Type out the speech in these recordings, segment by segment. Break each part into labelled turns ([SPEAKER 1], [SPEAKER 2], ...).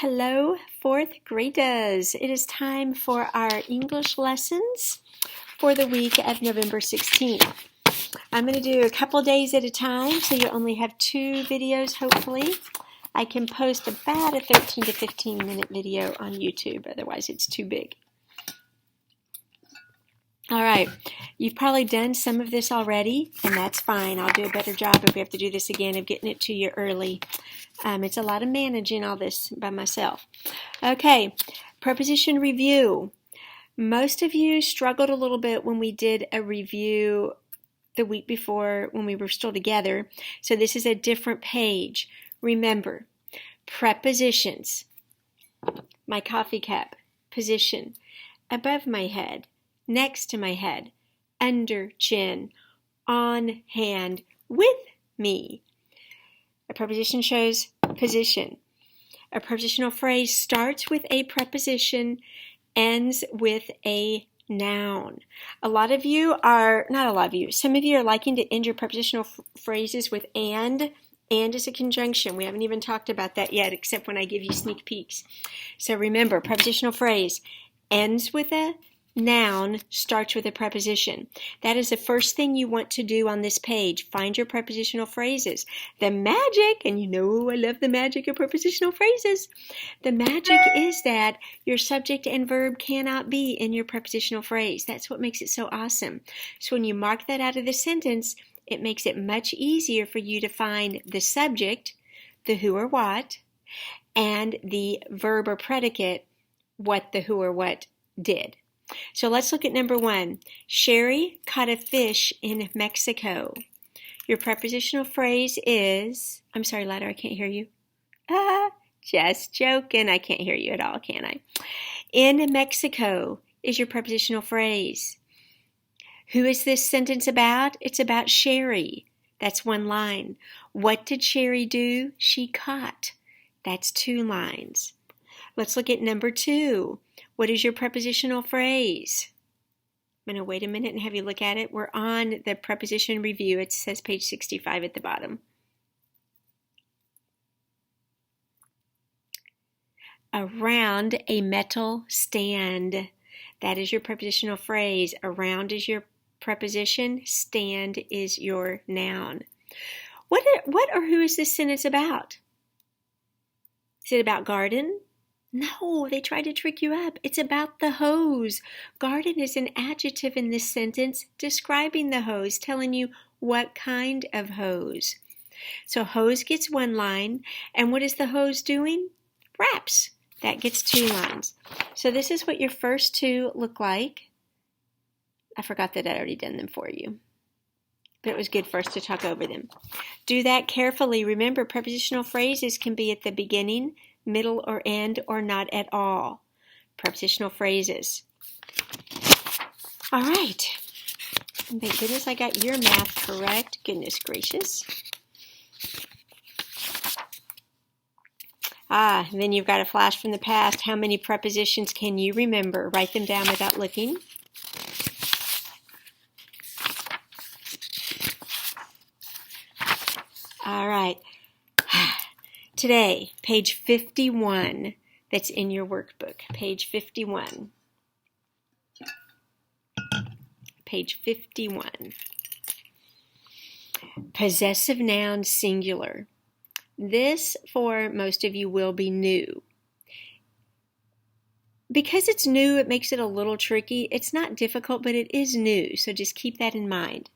[SPEAKER 1] Hello, fourth graders. It is time for our English lessons for the week of November 16th. I'm going to do a couple days at a time, so you only have 2 videos, hopefully. I can post about a 13 to 15 minute video on YouTube, otherwise it's too big. All right, you've probably done some of this already, and that's fine. I'll do a better job if we have to do this again of getting it to you early. It's a lot of managing all this by myself. Okay, preposition review. Most of you struggled a little bit when we did a review the week before when we were still together, so this is a different page. Remember, prepositions. My coffee cup, position, above my head, next to my head, under chin, on hand, with me. A preposition shows position. A prepositional phrase starts with a preposition, ends with a noun. Some of you are liking to end your prepositional phrases with and. And is a conjunction. We haven't even talked about that yet, except when I give you sneak peeks. So remember, prepositional phrase ends with a noun, starts with a preposition. That is the first thing you want to do on this page. Find your prepositional phrases. The magic, and you know I love the magic of prepositional phrases. The magic is that your subject and verb cannot be in your prepositional phrase. That's what makes it so awesome. So when you mark that out of the sentence, it makes it much easier for you to find the subject, the who or what, and the verb or predicate, what the who or what did. So let's look at number 1. Sherry caught a fish in Mexico. Your prepositional phrase is, I'm sorry, Ladder, I can't hear you. Just joking. I can't hear you at all, can I? In Mexico is your prepositional phrase. Who is this sentence about? It's about Sherry. That's 1 line. What did Sherry do? She caught. That's 2 lines. Let's look at number 2. What is your prepositional phrase? I'm going to wait a minute and have you look at it. We're on the preposition review. It says page 65 at the bottom. Around a metal stand. That is your prepositional phrase. Around is your preposition. Stand is your noun. What or who is this sentence about? Is it about garden? No, they tried to trick you up. It's about the hose. Garden is an adjective in this sentence describing the hose, telling you what kind of hose. So hose gets 1 line, and what is the hose doing? Wraps. That gets 2 lines. So this is what your first 2 look like. I forgot that I'd already done them for you, but it was good for us to talk over them. Do that carefully. Remember, prepositional phrases can be at the beginning, middle, or end, or not at all. Prepositional phrases. All right. Thank goodness I got your math correct. Goodness gracious. And then you've got a flash from the past. How many prepositions can you remember? Write them down without looking. All right. Today, page 51, that's in your workbook, page 51. Page 51. Possessive noun singular. This, for most of you, will be new. Because it's new, it makes it a little tricky. It's not difficult, but it is new, so just keep that in mind.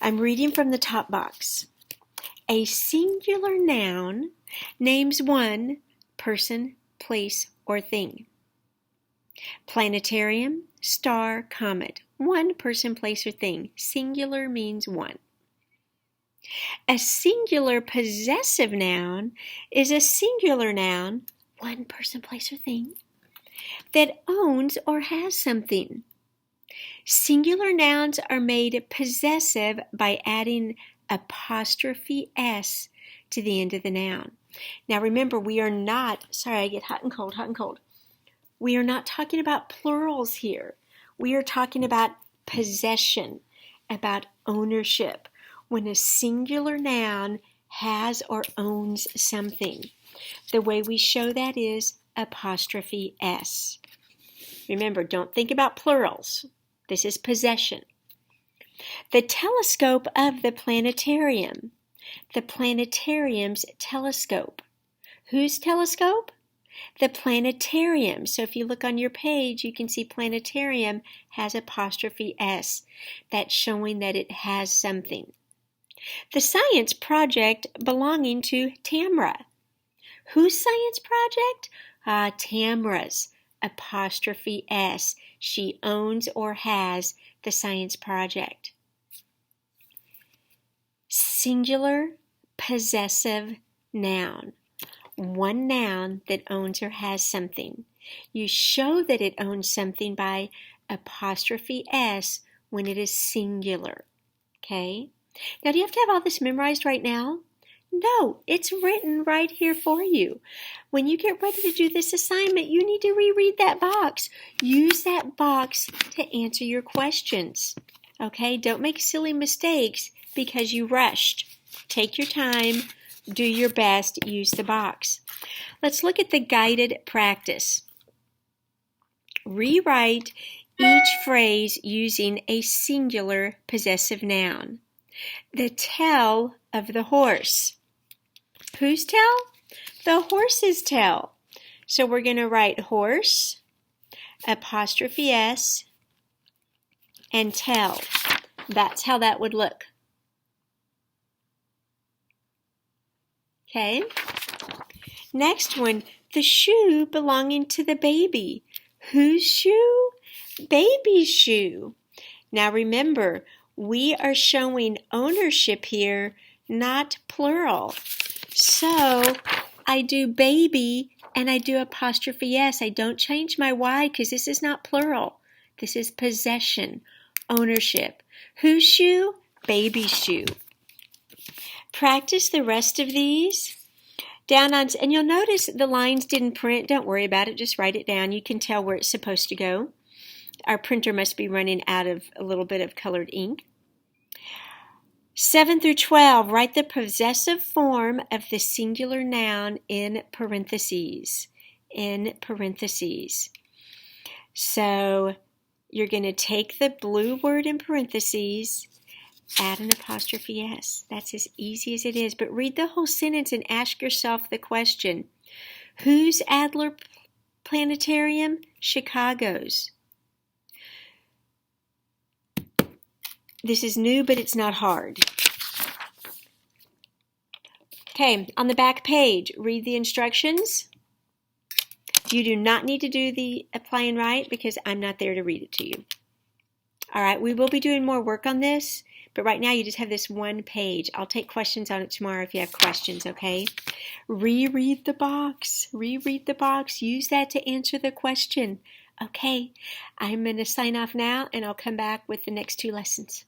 [SPEAKER 1] I'm reading from the top box. A singular noun names one person, place, or thing. Planetarium, star, comet. 1 person, place, or thing. Singular means 1. A singular possessive noun is a singular noun, 1 person, place, or thing, that owns or has something. Singular nouns are made possessive by adding apostrophe S to the end of the noun. Now remember, we are not, sorry, I get hot and cold. We are not talking about plurals here. We are talking about possession, about ownership. When a singular noun has or owns something. The way we show that is apostrophe S. Remember, don't think about plurals. This is possession. The telescope of the planetarium. The planetarium's telescope. Whose telescope? The planetarium. So if you look on your page, you can see planetarium has apostrophe S. That's showing that it has something. The science project belonging to Tamra. Whose science project? Tamra's. Apostrophe S. She owns or has the science project. Singular possessive noun. One noun that owns or has something. You show that it owns something by apostrophe S when it is singular. Okay? Now, do you have to have all this memorized right now? No, it's written right here for you. When you get ready to do this assignment, you need to reread that box. Use that box to answer your questions. Okay? Don't make silly mistakes because you rushed. Take your time. Do your best. Use the box. Let's look at the guided practice. Rewrite each phrase using a singular possessive noun. The tail of the horse. Whose tail? The horse's tail. So we're going to write horse, apostrophe S, and tail. That's how that would look. Okay. Next one, the shoe belonging to the baby. Whose shoe? Baby's shoe. Now remember, we are showing ownership here, not plural. So I do baby and I do apostrophe S. I don't change my Y because this is not plural. This is possession, ownership. Whose shoe? Baby's shoe. Practice the rest of these. And you'll notice the lines didn't print. Don't worry about it. Just write it down. You can tell where it's supposed to go. Our printer must be running out of a little bit of colored ink. 7 through 12, write the possessive form of the singular noun in parentheses. In parentheses. So you're going to take the blue word in parentheses, add an apostrophe S. That's as easy as it is. But read the whole sentence and ask yourself the question. Whose Adler Planetarium? Chicago's. This is new, but it's not hard. Okay, on the back page, read the instructions. You do not need to do the apply and write because I'm not there to read it to you. All right, we will be doing more work on this, but right now you just have this one page. I'll take questions on it tomorrow if you have questions, okay? Reread the box. Reread the box. Use that to answer the question. Okay, I'm going to sign off now, and I'll come back with the next 2 lessons.